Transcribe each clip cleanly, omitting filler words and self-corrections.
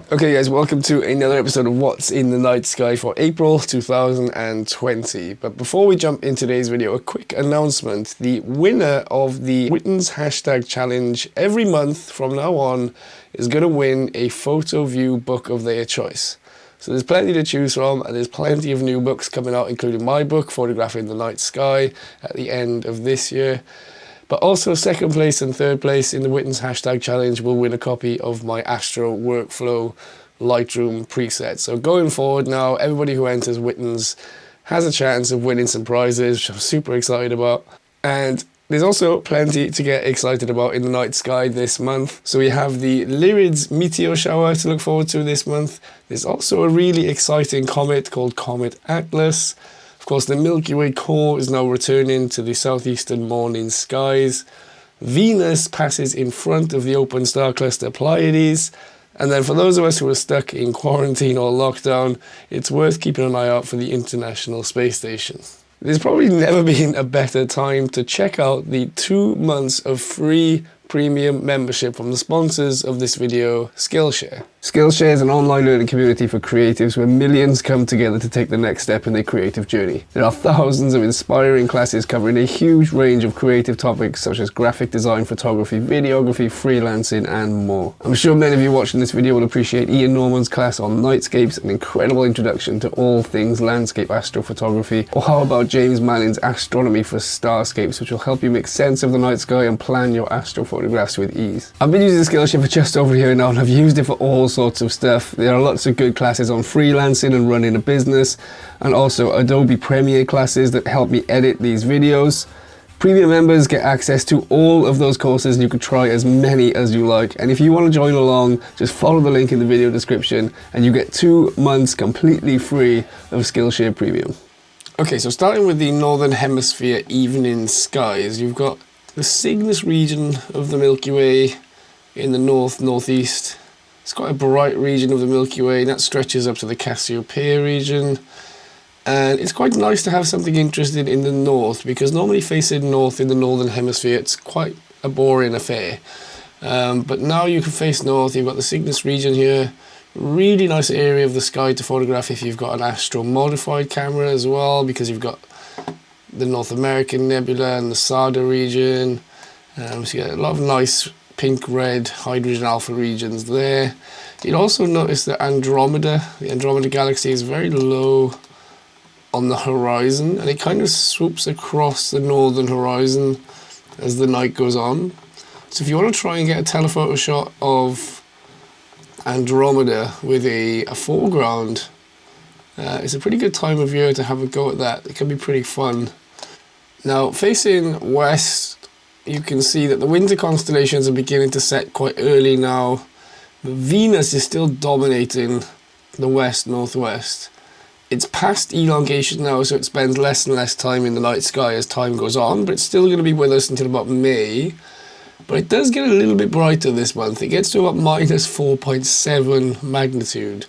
Okay guys, welcome to another episode of What's in the Night Sky for April 2020. But before we jump into today's video, a quick announcement. The winner of the Witten's hashtag challenge every month from now on is going to win a fotoVUE book of their choice. So there's plenty to choose from, and there's plenty of new books coming out, including my book, Photographing the Night Sky, at the end of this year. But also second place and third place in the Witten's hashtag challenge will win a copy of my Astro Workflow Lightroom preset. So going forward now, everybody who enters Witten's has a chance of winning some prizes, which I'm super excited about. And there's also plenty to get excited about in the night sky this month. So we have the Lyrid's Meteor Shower to look forward to this month. There's also a really exciting comet called Comet Atlas. Of course, the Milky Way core is now returning to the southeastern morning skies. Venus passes in front of the open star cluster Pleiades. And then for those of us who are stuck in quarantine or lockdown, it's worth keeping an eye out for the International Space Station. There's probably never been a better time to check out the 2 months of free premium membership from the sponsors of this video, Skillshare. Skillshare is an online learning community for creatives where millions come together to take the next step in their creative journey. There are thousands of inspiring classes covering a huge range of creative topics such as graphic design, photography, videography, freelancing, and more. I'm sure many of you watching this video will appreciate Ian Norman's class on nightscapes, an incredible introduction to all things landscape astrophotography. Or how about James Manning's Astronomy for Starscapes, which will help you make sense of the night sky and plan your astrophotographs with ease. I've been using Skillshare for just over a year now, and I've used it for all sorts of stuff. There are lots of good classes on freelancing and running a business, and also Adobe Premiere classes that help me edit these videos. Premium members get access to all of those courses, and you can try as many as you like. And if you want to join along, just follow the link in the video description and you get 2 months completely free of Skillshare Premium. Okay, so starting with the Northern Hemisphere evening skies, you've got the Cygnus region of the Milky Way in the northeast. It's quite a bright region of the Milky Way that stretches up to the Cassiopeia region. And it's quite nice to have something interesting in the north, because normally facing north in the Northern Hemisphere, it's quite a boring affair. But now you can face north. You've got the Cygnus region here. Really nice area of the sky to photograph if you've got an Astro modified camera as well, because you've got the North American Nebula and the Sada region. So you get a lot of nice pink, red, hydrogen alpha regions there. You'd also notice that the Andromeda galaxy is very low on the horizon, and it kind of swoops across the northern horizon as the night goes on. So if you want to try and get a telephoto shot of Andromeda with a foreground, it's a pretty good time of year to have a go at that. It can be pretty fun. Now, facing west, you can see that the winter constellations are beginning to set quite early now. But Venus is still dominating the west-northwest. It's past elongation now, so it spends less and less time in the night sky as time goes on, but it's still going to be with us until about May. But it does get a little bit brighter this month. It gets to about minus 4.7 magnitude.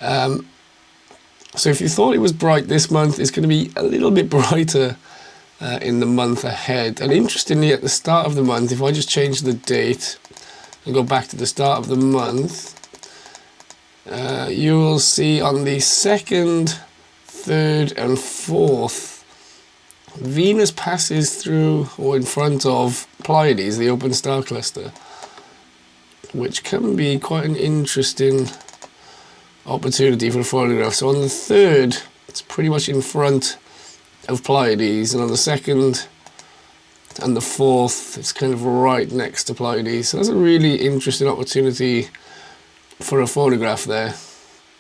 So if you thought it was bright this month, it's going to be a little bit brighter in the month ahead. And interestingly, at the start of the month, if I just change the date and go back to the start of the month, you will see on the 2nd, 3rd and 4th, Venus passes through or in front of Pleiades, the open star cluster, which can be quite an interesting opportunity for a photograph. So on the 3rd, it's pretty much in front of Pleiades, and on the 2nd and the 4th, it's kind of right next to Pleiades. So that's a really interesting opportunity for a photograph there.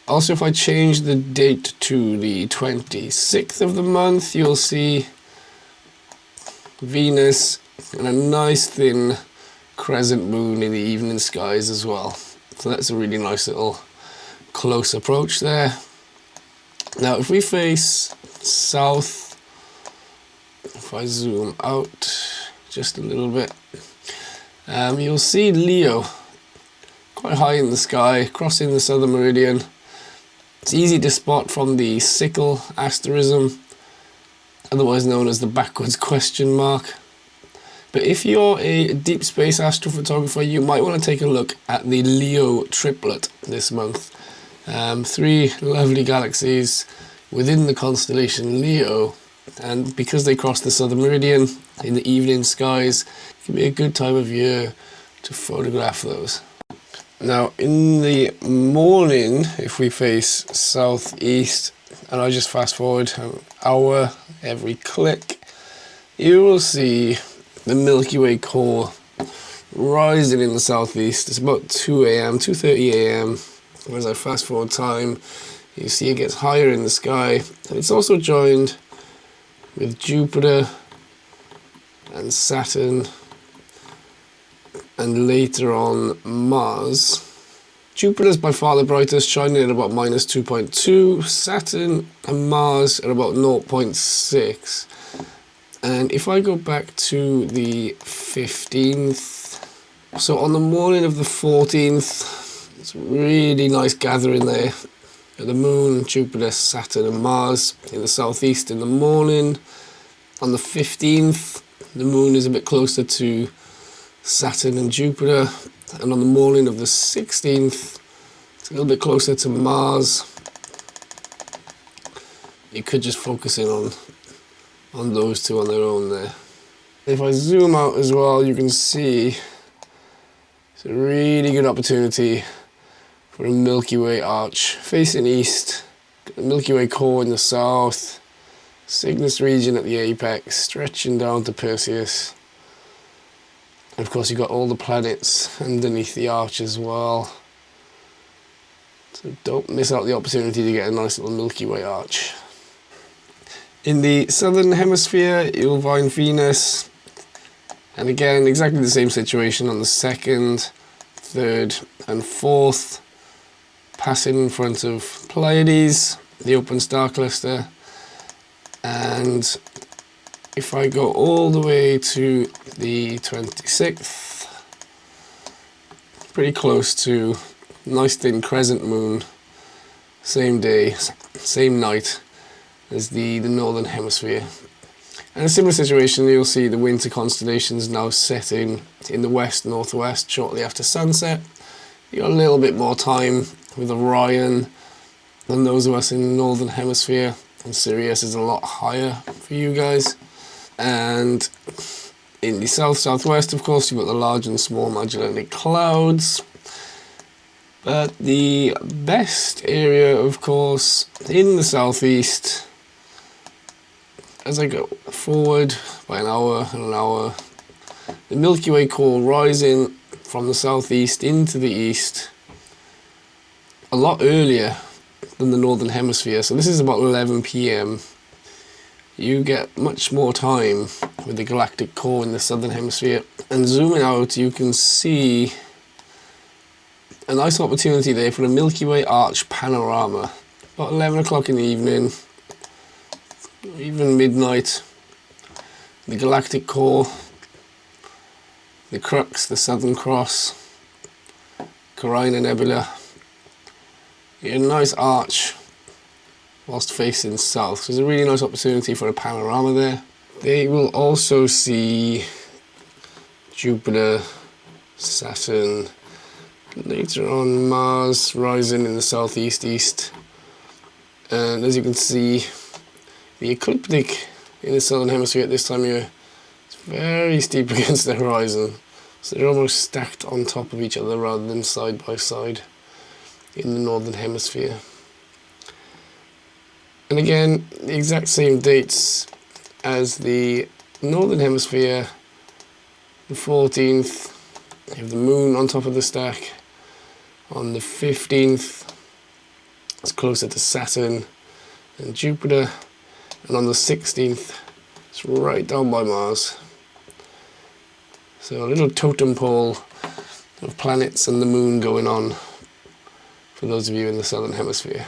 Also, if I change the date to the 26th of the month, you'll see Venus and a nice thin crescent moon in the evening skies as well. So that's a really nice little close approach there. Now, if we face south, if I zoom out just a little bit, you'll see Leo quite high in the sky, crossing the southern meridian. It's easy to spot from the sickle asterism, otherwise known as the backwards question mark. But if you're a deep space astrophotographer, you might want to take a look at the Leo triplet this month. 3 lovely galaxies within the constellation Leo, and because they cross the southern meridian in the evening skies, it can be a good time of year to photograph those. Now in the morning, if we face southeast, and I just fast forward an hour every click, you will see the Milky Way core rising in the southeast. It's about 2 a.m, 2:30 a.m. As I fast forward time, you see it gets higher in the sky, and it's also joined with Jupiter and Saturn, and later on Mars. Jupiter's by far the brightest, shining at about -2.2. Saturn and Mars are about 0.6. And if I go back to the 15th, so on the morning of the 14th, it's a really nice gathering there. The Moon, Jupiter, Saturn and Mars in the southeast in the morning. On the 15th, the Moon is a bit closer to Saturn and Jupiter, and on the morning of the 16th, it's a little bit closer to Mars. You could just focus in on those two on their own there. If I zoom out as well, you can see it's a really good opportunity for a Milky Way arch facing east. Got the Milky Way core in the south, Cygnus region at the apex, stretching down to Perseus. And of course you've got all the planets underneath the arch as well. So don't miss out the opportunity to get a nice little Milky Way arch. In the southern hemisphere, you'll find Venus. And again, exactly the same situation on the 2nd, 3rd and 4th. Passing in front of Pleiades, the open star cluster. And if I go all the way to the 26th, pretty close to nice thin crescent moon, same day, same night as the northern hemisphere. And a similar situation, you'll see the winter constellations now setting in the west-northwest shortly after sunset. You got a little bit more time with Orion than those of us in the northern hemisphere, and Sirius is a lot higher for you guys. And in the south-southwest, of course, you've got the large and small Magellanic Clouds. But the best area, of course, in the southeast, as I go forward by an hour and an hour, the Milky Way core rising from the southeast into the east a lot earlier than the northern hemisphere. So this is about 11 p.m. You get much more time with the galactic core in the southern hemisphere. And zooming out, you can see a nice opportunity there for a Milky Way arch panorama. About 11 o'clock in the evening, even midnight, the galactic core, the Crux, the Southern Cross, Carina Nebula. You get a nice arch whilst facing south. So it's a really nice opportunity for a panorama there. They will also see Jupiter, Saturn, later on Mars rising in the southeast-east. And as you can see, the ecliptic in the southern hemisphere at this time of year is very steep against the horizon. So they're almost stacked on top of each other rather than side by side in the northern hemisphere. And again, the exact same dates as the northern hemisphere. The 14th, you have the moon on top of the stack. On the 15th, it's closer to Saturn and Jupiter. And on the 16th, it's right down by Mars. So a little totem pole of planets and the moon going on for those of you in the southern hemisphere.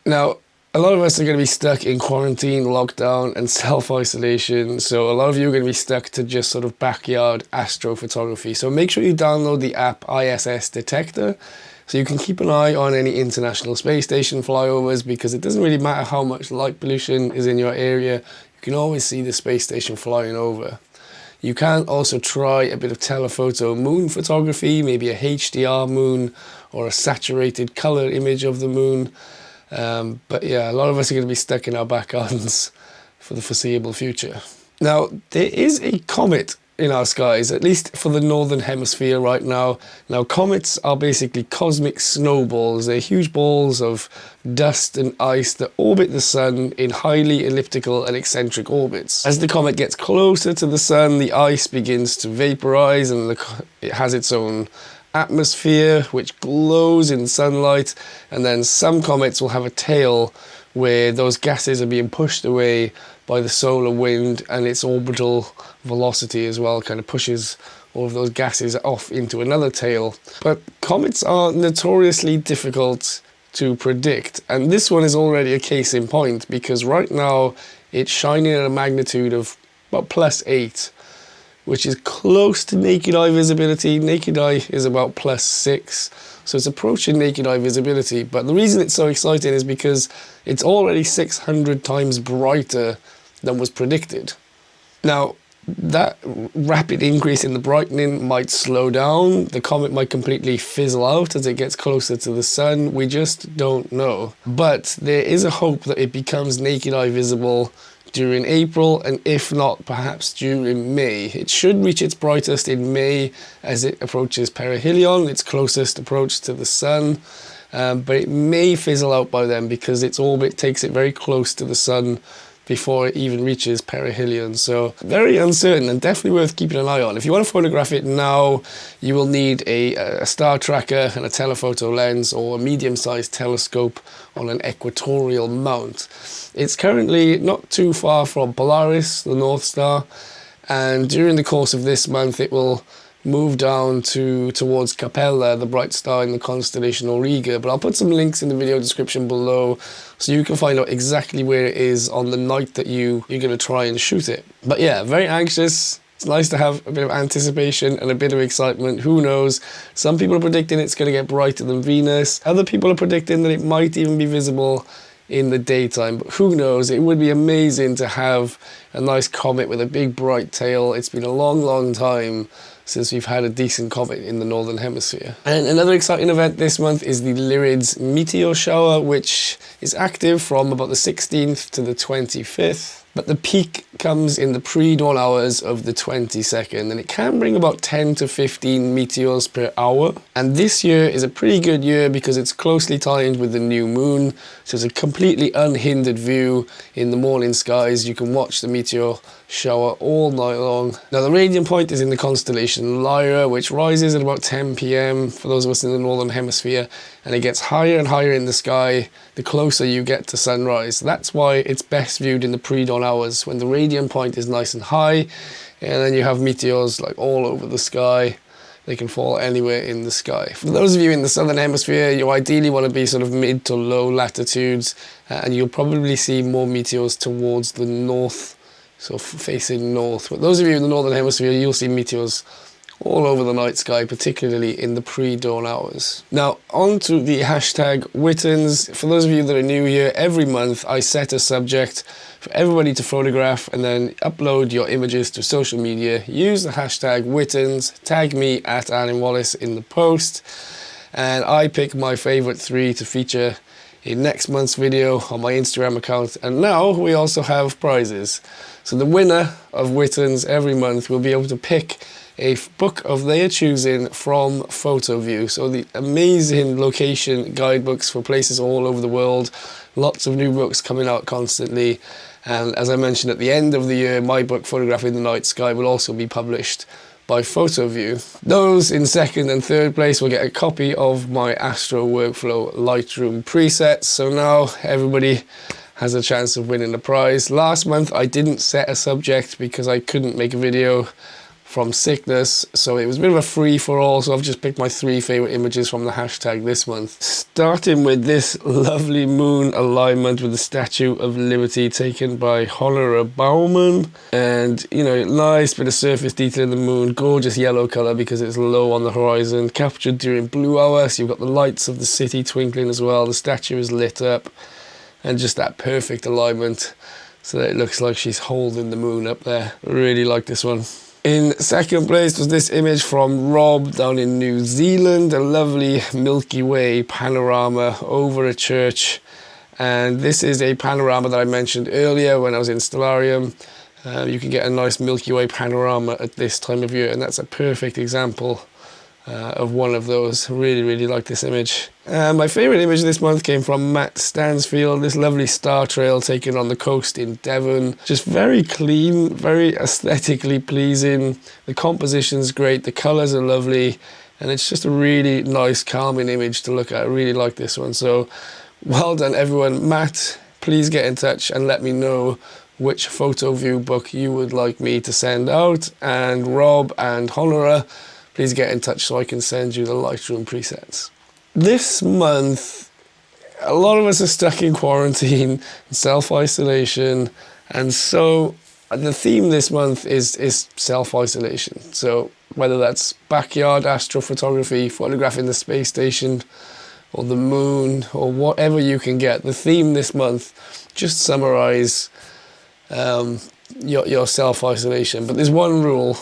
Now, a lot of us are going to be stuck in quarantine, lockdown and self-isolation. So a lot of you are going to be stuck to just sort of backyard astrophotography. So make sure you download the app ISS Detector so you can keep an eye on any international space station flyovers, because it doesn't really matter how much light pollution is in your area. You can always see the space station flying over. You can also try a bit of telephoto moon photography, maybe a HDR moon or a saturated color image of the moon. But yeah, a lot of us are going to be stuck in our back gardens for the foreseeable future. Now, there is a comet in our skies, at least for the northern hemisphere right now. Now, comets are basically cosmic snowballs. They're huge balls of dust and ice that orbit the sun in highly elliptical and eccentric orbits. As the comet gets closer to the sun, the ice begins to vaporize, and it has its own atmosphere which glows in sunlight. And then some comets will have a tail where those gases are being pushed away by the solar wind, and its orbital velocity as well kind of pushes all of those gases off into another tail. But comets are notoriously difficult to predict, and this one is already a case in point, because right now it's shining at a magnitude of about +8, which is close to naked eye visibility. Naked eye is about +6, so it's approaching naked eye visibility. But the reason it's so exciting is because it's already 600 times brighter than was predicted. Now, that rapid increase in the brightening might slow down. The comet might completely fizzle out as it gets closer to the sun. We just don't know. But there is a hope that it becomes naked eye visible during April, and if not, perhaps during May. It should reach its brightest in May as it approaches perihelion, its closest approach to the sun. But it may fizzle out by then because its orbit takes it very close to the sun before it even reaches perihelion. So very uncertain, and definitely worth keeping an eye on. If you want to photograph it now, you will need a star tracker and a telephoto lens, or a medium-sized telescope on an equatorial mount. It's currently not too far from Polaris, the North Star, and during the course of this month it will move down towards Capella, the bright star in the constellation Auriga. But I'll put some links in the video description below so you can find out exactly where it is on the night that you're going to try and shoot it. But yeah, very anxious. It's nice to have a bit of anticipation and a bit of excitement. Who knows? Some people are predicting it's going to get brighter than Venus. Other people are predicting that it might even be visible in the daytime, but who knows? It would be amazing to have a nice comet with a big bright tail. It's been a long time since we've had a decent comet in the northern hemisphere. And another exciting event this month is the Lyrids Meteor Shower, which is active from about the 16th to the 25th. But the peak comes in the pre-dawn hours of the 22nd, and it can bring about 10 to 15 meteors per hour. And this year is a pretty good year because it's closely timed with the new moon, so it's a completely unhindered view in the morning skies. You can watch the meteor shower all night long. Now, the radiant point is in the constellation Lyra, which rises at about 10 p.m. for those of us in the northern hemisphere, and it gets higher and higher in the sky the closer you get to sunrise. That's why it's best viewed in the pre-dawn hours when the radiant point is nice and high, and then you have meteors like all over the sky. They can fall anywhere in the sky. For those of you in the southern hemisphere, you ideally want to be sort of mid to low latitudes, and you'll probably see more meteors towards the north, so facing north. But those of you in the northern hemisphere, you'll see meteors all over the night sky, particularly in the pre-dawn hours. Now, on to the hashtag Wittens. For those of you that are new here, every month I set a subject for everybody to photograph and then upload your images to social media. Use the hashtag Wittens, tag me at Alan Wallace in the post, and I pick my favorite 3 to feature in next month's video on my Instagram account. And now we also have prizes. So the winner of Wittens every month will be able to pick a book of their choosing from fotoVUE. So the amazing location guidebooks for places all over the world. Lots of new books coming out constantly. And as I mentioned at the end of the year, my book, Photographing the Night Sky, will also be published by fotoVUE. Those in second and third place will get a copy of my Astro Workflow Lightroom presets. So now everybody has a chance of winning the prize. Last month I didn't set a subject because I couldn't make a video from sickness, so it was a bit of a free-for-all, so I've just picked my 3 favorite images from the hashtag this month. Starting with this lovely moon alignment with the Statue of Liberty taken by Hollerer Baumann, and you know, nice bit of surface detail in the moon, gorgeous yellow color because it's low on the horizon, captured during blue hour, so you've got the lights of the city twinkling as well, the statue is lit up, and just that perfect alignment so that it looks like she's holding the moon up there. I really like this one. In second place was this image from Rob down in New Zealand, a lovely Milky Way panorama over a church. And this is a panorama that I mentioned earlier when I was in Stellarium. You can get a nice Milky Way panorama at this time of year, and that's a perfect example of one of those. Really, really like this image. My favourite image this month came from Matt Stansfield, this lovely star trail taken on the coast in Devon. Just very clean, very aesthetically pleasing. The composition's great, the colours are lovely, and it's just a really nice, calming image to look at. I really like this one. So well done, everyone. Matt, please get in touch and let me know which fotoVUE book you would like me to send out. And Rob and Honora, please get in touch so I can send you the Lightroom presets. This month, a lot of us are stuck in quarantine, self-isolation, and so the theme this month is self-isolation. So whether that's backyard astrophotography, photographing the space station, or the moon, or whatever you can get, the theme this month, just summarize your self-isolation. But there's one rule: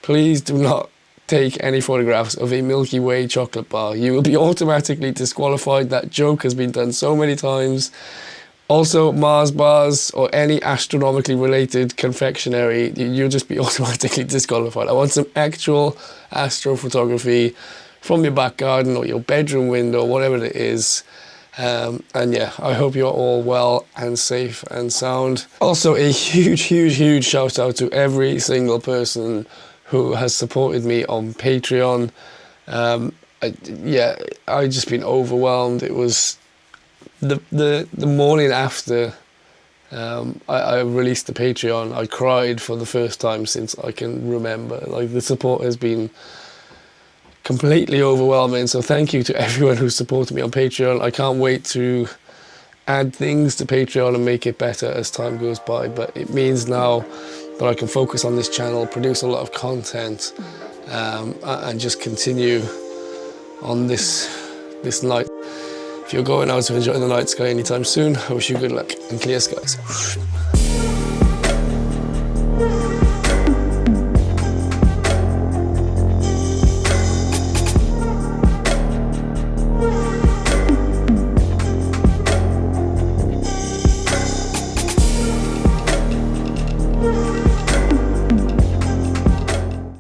please do not take any photographs of a Milky Way chocolate bar. You will be automatically disqualified. That joke has been done so many times. Also, Mars bars or any astronomically related confectionery, you'll just be automatically disqualified. I want some actual astrophotography from your back garden or your bedroom window, whatever it is. And yeah, I hope you're all well and safe and sound. Also, a huge shout out to every single person who has supported me on Patreon. I've just been overwhelmed. It was the morning after I released the Patreon, I cried for the first time since I can remember. Like, the support has been completely overwhelming. So thank you to everyone who supported me on Patreon. I can't wait to add things to Patreon and make it better as time goes by, but it means now that I can focus on this channel, produce a lot of content, and just continue on this night. If you're going out to enjoy the night sky anytime soon, I wish you good luck and clear skies.